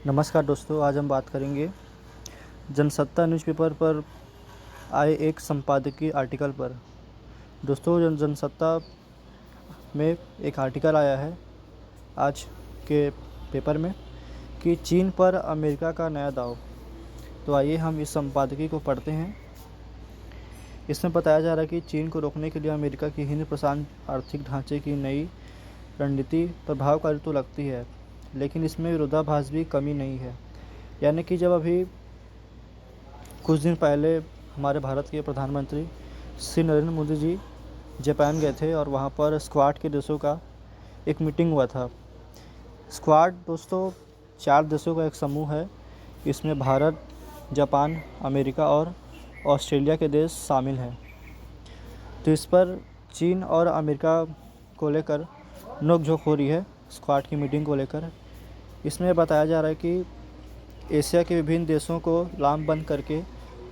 नमस्कार दोस्तों, आज हम बात करेंगे जनसत्ता न्यूज़पेपर पर आए एक संपादकीय आर्टिकल पर। दोस्तों, जनसत्ता में एक आर्टिकल आया है आज के पेपर में कि चीन पर अमेरिका का नया दांव। तो आइए हम इस संपादकीय को पढ़ते हैं। इसमें बताया जा रहा है कि चीन को रोकने के लिए अमेरिका की हिंद प्रशांत आर्थिक ढांचे की नई रणनीति प्रभावकारी तो लगती है, लेकिन इसमें विरोधाभास भी कमी नहीं है। यानी कि जब अभी कुछ दिन पहले हमारे भारत के प्रधानमंत्री श्री नरेंद्र मोदी जी जापान गए थे और वहाँ पर स्क्वाड के देशों का एक मीटिंग हुआ था। स्क्वाड दोस्तों 4 देशों का एक समूह है। इसमें भारत, जापान, अमेरिका और ऑस्ट्रेलिया के देश शामिल हैं। तो इस पर चीन और अमेरिका को लेकर नोकझोंक हो रही है स्क्वाड की मीटिंग को लेकर। इसमें बताया जा रहा है कि एशिया के विभिन्न देशों को लामबंद करके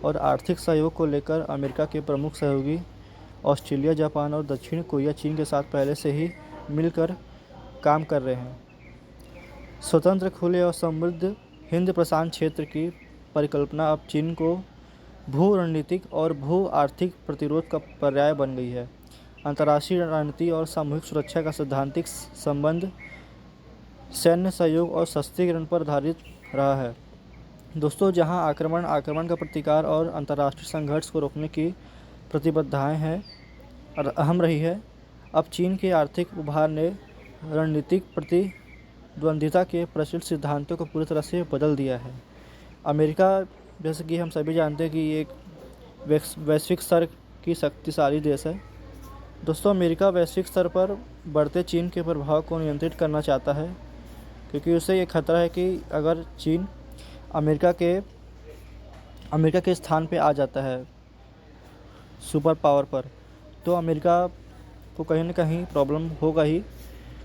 और आर्थिक सहयोग को लेकर अमेरिका के प्रमुख सहयोगी ऑस्ट्रेलिया, जापान और दक्षिण कोरिया चीन के साथ पहले से ही मिलकर काम कर रहे हैं। स्वतंत्र, खुले और समृद्ध हिंद प्रशांत क्षेत्र की परिकल्पना अब चीन को भू रणनीतिक और भू आर्थिक प्रतिरोध का पर्याय बन गई है। अंतर्राष्ट्रीय रणनीति और सामूहिक सुरक्षा का सैद्धांतिक संबंध सैन्य सहयोग और सस्तीकरण पर आधारित रहा है। दोस्तों, जहां आक्रमण का प्रतिकार और अंतर्राष्ट्रीय संघर्ष को रोकने की प्रतिबद्धताएं हैं और अहम रही है, अब चीन के आर्थिक उभार ने रणनीतिक प्रतिद्वंद्विता के प्रचलित सिद्धांतों को पूरी तरह से बदल दिया है। अमेरिका, जैसे कि हम सभी जानते हैं कि ये एक वैश्विक स्तर की शक्तिशाली देश है। दोस्तों, अमेरिका वैश्विक स्तर पर बढ़ते चीन के प्रभाव को नियंत्रित करना चाहता है, क्योंकि उसे ये खतरा है कि अगर चीन अमेरिका के स्थान पे आ जाता है सुपर पावर पर, तो अमेरिका को कहीं न कहीं प्रॉब्लम होगा ही,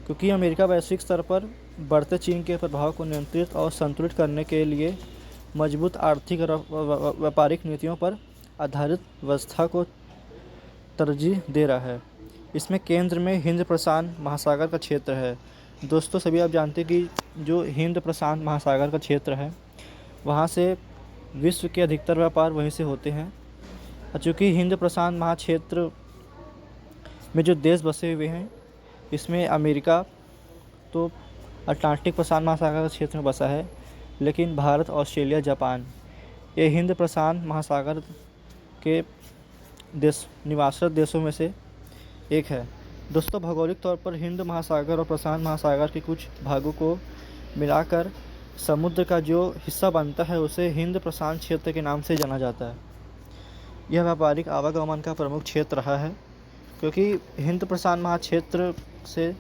क्योंकि अमेरिका वैश्विक स्तर पर बढ़ते चीन के प्रभाव को नियंत्रित और संतुलित करने के लिए मजबूत आर्थिक और व्यापारिक नीतियों पर आधारित व्यवस्था को तरजीह दे रहा है। इसमें केंद्र में हिंद प्रशांत महासागर का क्षेत्र है। दोस्तों, सभी आप जानते हैं कि जो हिंद प्रशांत महासागर का क्षेत्र है, वहाँ से विश्व के अधिकतर व्यापार वहीं से होते हैं। चूँकि हिंद प्रशांत महाक्षेत्र में जो देश बसे हुए हैं, इसमें अमेरिका तो अटलांटिक प्रशांत महासागर के क्षेत्र में बसा है, लेकिन भारत, ऑस्ट्रेलिया, जापान ये हिंद प्रशांत महासागर के निवासरत देशों में से एक है। दोस्तों, भौगोलिक तौर पर हिंद महासागर और प्रशांत महासागर के कुछ भागों को मिलाकर समुद्र का जो हिस्सा बनता है उसे हिंद प्रशांत क्षेत्र के नाम से जाना जाता है। यह व्यापारिक आवागमन का प्रमुख क्षेत्र रहा है, क्योंकि हिंद प्रशांत महाक्षेत्र से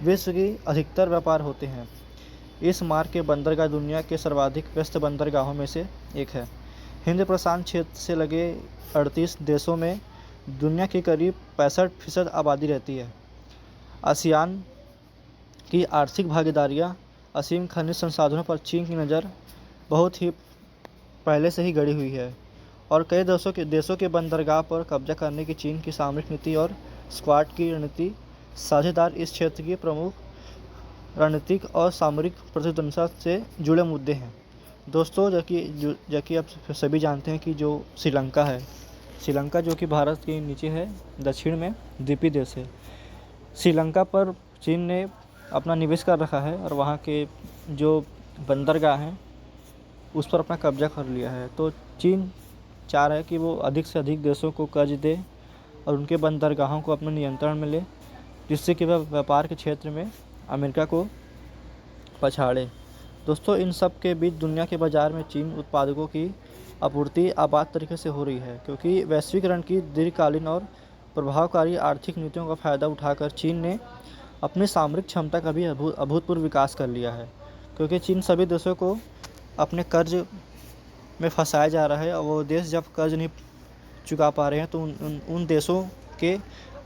विश्व की अधिकतर व्यापार होते हैं। इस मार्ग के बंदरगाह दुनिया के सर्वाधिक व्यस्त बंदरगाहों में से एक है। हिंद प्रशांत क्षेत्र से लगे 38 देशों में दुनिया की करीब 65% आबादी रहती है। आसियान की आर्थिक भागीदारियाँ असीम खनिज संसाधनों पर चीन की नज़र बहुत ही पहले से ही गड़ी हुई है और कई देशों के बंदरगाह पर कब्जा करने की चीन की सामरिक नीति और स्क्वाड की रणनीति साझेदार इस क्षेत्र की प्रमुख रणनीतिक और सामरिक प्रतिद्वंद्विता से जुड़े मुद्दे हैं। दोस्तों, जबकि आप सभी जानते हैं कि जो श्रीलंका है, श्रीलंका जो कि भारत के नीचे है, दक्षिण में द्वीपीय देश है। श्रीलंका पर चीन ने अपना निवेश कर रखा है और वहाँ के जो बंदरगाह हैं उस पर अपना कब्जा कर लिया है। तो चीन चाह रहा है कि वो अधिक से अधिक देशों को कर्ज दे और उनके बंदरगाहों को अपने नियंत्रण में ले, जिससे कि वह व्यापार के क्षेत्र में अमेरिका को पछाड़े। दोस्तों, इन सब के बीच दुनिया के बाज़ार में चीन उत्पादकों की आपूर्ति आबाद तरीके से हो रही है, क्योंकि वैश्वीकरण की दीर्घकालीन और प्रभावकारी आर्थिक नीतियों का फ़ायदा उठाकर चीन ने अपनी सामरिक क्षमता का भी अभूतपूर्व विकास कर लिया है। क्योंकि चीन सभी देशों को अपने कर्ज में फंसाया जा रहा है और वो देश जब कर्ज नहीं चुका पा रहे हैं तो उन देशों के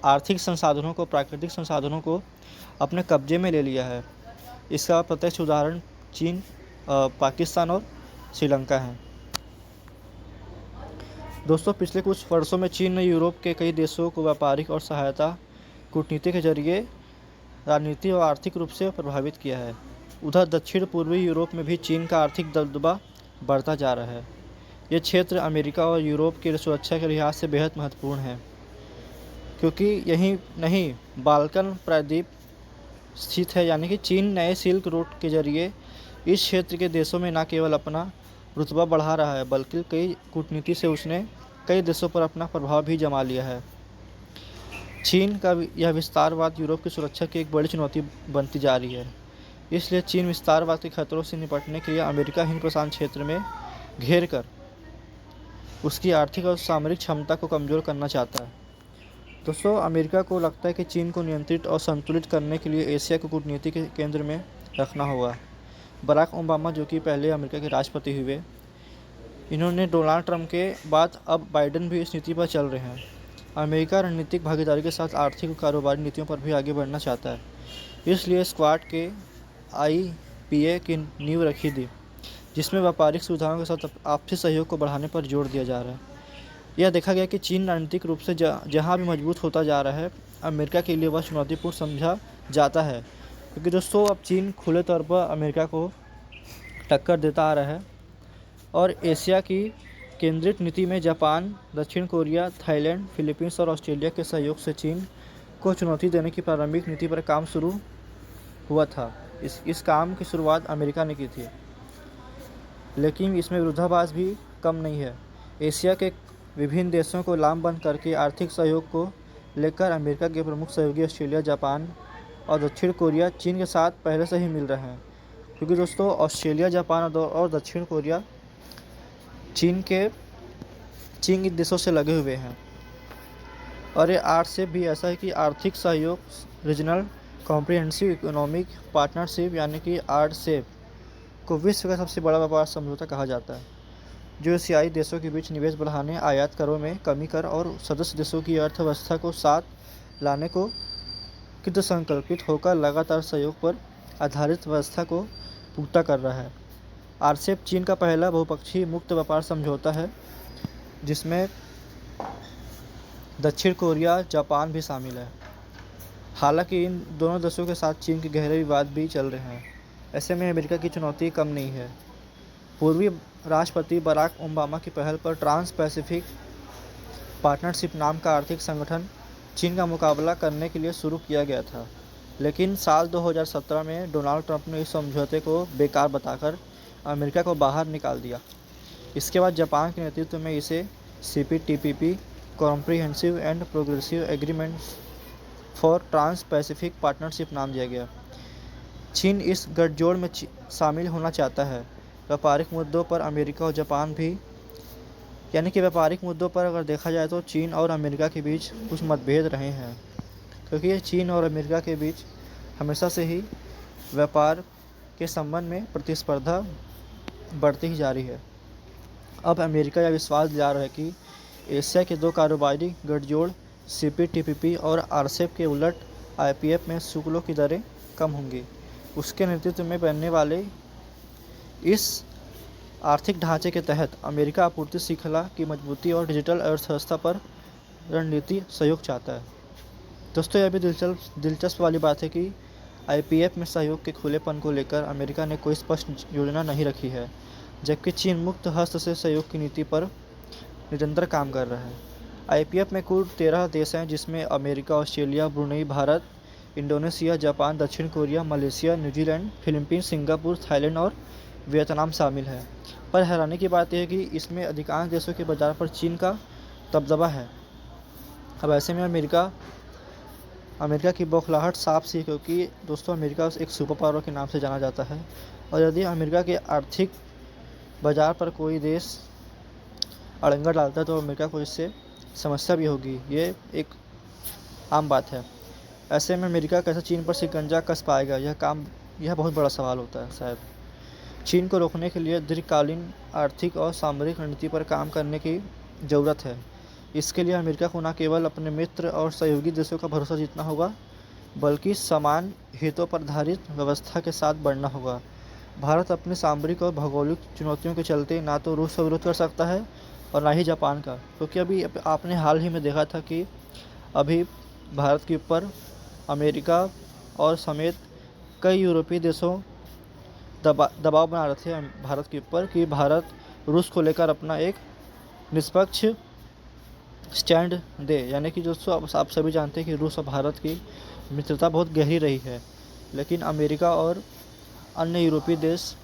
आर्थिक संसाधनों को, प्राकृतिक संसाधनों को अपने कब्जे में ले लिया है। इसका प्रत्यक्ष उदाहरण चीन, पाकिस्तान और श्रीलंका है। दोस्तों, पिछले कुछ वर्षों में चीन ने यूरोप के कई देशों को व्यापारिक और सहायता कूटनीति के जरिए राजनीतिक और आर्थिक रूप से प्रभावित किया है। उधर दक्षिण पूर्वी यूरोप में भी चीन का आर्थिक दबदबा बढ़ता जा रहा है। ये क्षेत्र अमेरिका और यूरोप की सुरक्षा के लिहाज से बेहद महत्वपूर्ण है, क्योंकि यही नहीं बाल्कन प्रायद्वीप स्थित है, यानी कि चीन नए सिल्क रूट के जरिए इस क्षेत्र के देशों में न केवल अपना रुतबा बढ़ा रहा है, बल्कि कई कूटनीति से उसने कई देशों पर अपना प्रभाव भी जमा लिया है। चीन का यह विस्तारवाद यूरोप की सुरक्षा की एक बड़ी चुनौती बनती जा रही है। इसलिए चीन विस्तारवाद के खतरों से निपटने के लिए अमेरिका हिंद प्रशांत क्षेत्र में घेर कर उसकी आर्थिक और सामरिक क्षमता को कमज़ोर करना चाहता है। दोस्तों, अमेरिका को लगता है कि चीन को नियंत्रित और संतुलित करने के लिए एशिया को कूटनीति के केंद्र में रखना होगा। बराक ओबामा, जो कि पहले अमेरिका के राष्ट्रपति हुए, इन्होंने डोनाल्ड ट्रंप के बाद अब बाइडेन भी इस नीति पर चल रहे हैं। अमेरिका रणनीतिक भागीदारी के साथ आर्थिक और कारोबारी नीतियों पर भी आगे बढ़ना चाहता है। इसलिए स्क्वाड के IPA की नींव रखी थी, जिसमें व्यापारिक सुविधाओं के साथ आपसी सहयोग को बढ़ाने पर जोर दिया जा रहा है। यह देखा गया कि चीन रणनीतिक रूप से जहाँ भी मजबूत होता जा रहा है, अमेरिका के लिए वह चुनौतीपूर्ण समझा जाता है, क्योंकि दोस्तों अब चीन खुले तौर पर अमेरिका को टक्कर देता आ रहा है और एशिया की केंद्रित नीति में जापान, दक्षिण कोरिया, थाईलैंड, फिलीपींस और ऑस्ट्रेलिया के सहयोग से चीन को चुनौती देने की प्रारंभिक नीति पर काम शुरू हुआ था। इस काम की शुरुआत अमेरिका ने की थी, लेकिन इसमें विरोधाभास भी कम नहीं है। एशिया के विभिन्न देशों को लामबंद करके आर्थिक सहयोग को लेकर अमेरिका के प्रमुख सहयोगी ऑस्ट्रेलिया, जापान और दक्षिण कोरिया चीन के साथ पहले से ही मिल रहे हैं, क्योंकि दोस्तों ऑस्ट्रेलिया, जापान और दक्षिण कोरिया चीन के देशों से लगे हुए हैं। और ये RCEP भी ऐसा है कि आर्थिक सहयोग, रीजनल कॉम्प्रिहेंसिव इकोनॉमिक पार्टनरशिप यानी कि RCEP को विश्व का सबसे बड़ा व्यापार समझौता कहा जाता है, जो एशियाई देशों के बीच निवेश बढ़ाने, आयात करों में कमी कर और सदस्य देशों की अर्थव्यवस्था को साथ लाने को कृत संकल्पित होकर लगातार सहयोग पर आधारित व्यवस्था को पुख्ता कर रहा है। RCEP चीन का पहला बहुपक्षीय मुक्त व्यापार समझौता है, जिसमें दक्षिण कोरिया, जापान भी शामिल है। हालांकि इन दोनों देशों के साथ चीन के गहरे विवाद भी चल रहे हैं। ऐसे में अमेरिका की चुनौती कम नहीं है। पूर्वी राष्ट्रपति बराक ओबामा की पहल पर ट्रांस पैसिफिक पार्टनरशिप नाम का आर्थिक संगठन चीन का मुकाबला करने के लिए शुरू किया गया था, लेकिन साल 2017 में डोनाल्ड ट्रंप ने इस समझौते को बेकार बताकर अमेरिका को बाहर निकाल दिया। इसके बाद जापान के नेतृत्व में इसे CPTPP comprehensive and progressive agreement for trans Pacific partnership नाम दिया गया। चीन इस गठजोड़ में शामिल होना चाहता है। व्यापारिक मुद्दों पर अमेरिका और जापान भी, यानी कि व्यापारिक मुद्दों पर अगर देखा जाए तो चीन और अमेरिका के बीच कुछ मतभेद रहे हैं, क्योंकि चीन और अमेरिका के बीच हमेशा से ही व्यापार के संबंध में प्रतिस्पर्धा बढ़ती ही जा रही है। अब अमेरिका यह विश्वास दिला रहा है कि एशिया के दो कारोबारी गठजोड़ CPTPP और RCEP के उलट IPF में शुल्कों की दरें कम होंगी। उसके नेतृत्व में बनने वाले इस आर्थिक ढांचे के तहत अमेरिका आपूर्ति श्रृंखला की मजबूती और डिजिटल अर्थव्यवस्था पर रणनीति सहयोग चाहता है। दोस्तों, यह भी दिलचस्प वाली बात है कि IPF में सहयोग के खुलेपन को लेकर अमेरिका ने कोई स्पष्ट योजना नहीं रखी है, जबकि चीन मुक्त हस्त से सहयोग की नीति पर निरंतर काम कर रहा है। IPF में कुल 13 देश हैं, जिसमें America, Australia, Brunei, Bharat, Indonesia, Japan, दक्षिण Korea, Malaysia, New Zealand, Philippines, Singapore, Thailand और वियतनाम शामिल है। पर हैरानी की बात यह है कि इसमें अधिकांश देशों के बाजार पर चीन का दबदबा है। अब ऐसे में अमेरिका की बौखलाहट साफ सी है, क्योंकि दोस्तों अमेरिका एक सुपर पावर के नाम से जाना जाता है, और यदि अमेरिका के आर्थिक बाजार पर कोई देश अड़ंगा डालता है तो अमेरिका को इससे समस्या भी होगी। ये एक आम बात है। ऐसे में अमेरिका कैसे चीन पर शिकंजा कस पाएगा, यह बहुत बड़ा सवाल होता है। शायद चीन को रोकने के लिए दीर्घकालीन आर्थिक और सामरिक रणनीति पर काम करने की ज़रूरत है। इसके लिए अमेरिका को न केवल अपने मित्र और सहयोगी देशों का भरोसा जीतना होगा, बल्कि समान हितों पर आधारित व्यवस्था के साथ बढ़ना होगा। भारत अपनी सामरिक और भौगोलिक चुनौतियों के चलते ना तो रूस का विरोध कर सकता है और ना ही जापान का, क्योंकि अभी आपने हाल ही में देखा था कि अभी भारत के ऊपर अमेरिका और समेत कई यूरोपीय देशों दबाव बना रहे थे भारत के ऊपर कि भारत रूस को लेकर अपना एक निष्पक्ष स्टैंड दे। यानी कि दोस्तों आप सभी जानते हैं कि रूस और भारत की मित्रता बहुत गहरी रही है, लेकिन अमेरिका और अन्य यूरोपीय देश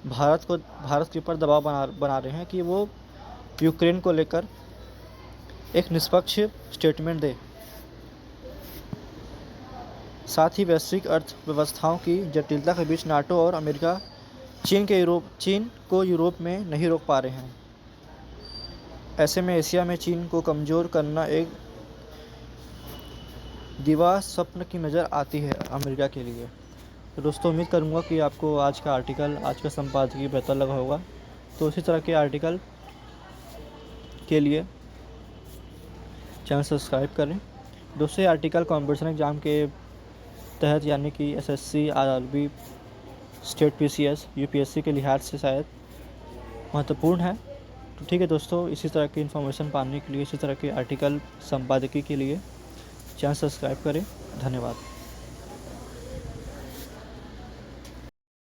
भारत के ऊपर दबाव बना रहे हैं कि वो यूक्रेन को लेकर एक निष्पक्ष स्टेटमेंट दे। साथ ही वैश्विक अर्थव्यवस्थाओं की जटिलता के बीच नाटो और अमेरिका चीन को यूरोप में नहीं रोक पा रहे हैं। ऐसे में एशिया में चीन को कमज़ोर करना एक दिवा स्वप्न की नज़र आती है अमेरिका के लिए। तो दोस्तों उम्मीद करूँगा कि आपको आज का आर्टिकल, आज का संपादकीय बेहतर लगा होगा। तो इसी तरह के आर्टिकल के लिए चैनल सब्सक्राइब करें। दोस्तों ये आर्टिकल कॉम्पिटिशन एग्ज़ाम के तहत यानी कि SSC, RRB, state PCS, UPSC के लिहाज से शायद महत्वपूर्ण है। तो ठीक है दोस्तों, इसी तरह की इन्फॉर्मेशन पाने के लिए, इसी तरह के आर्टिकल संपादकीय के लिए चैनल सब्सक्राइब करें। धन्यवाद।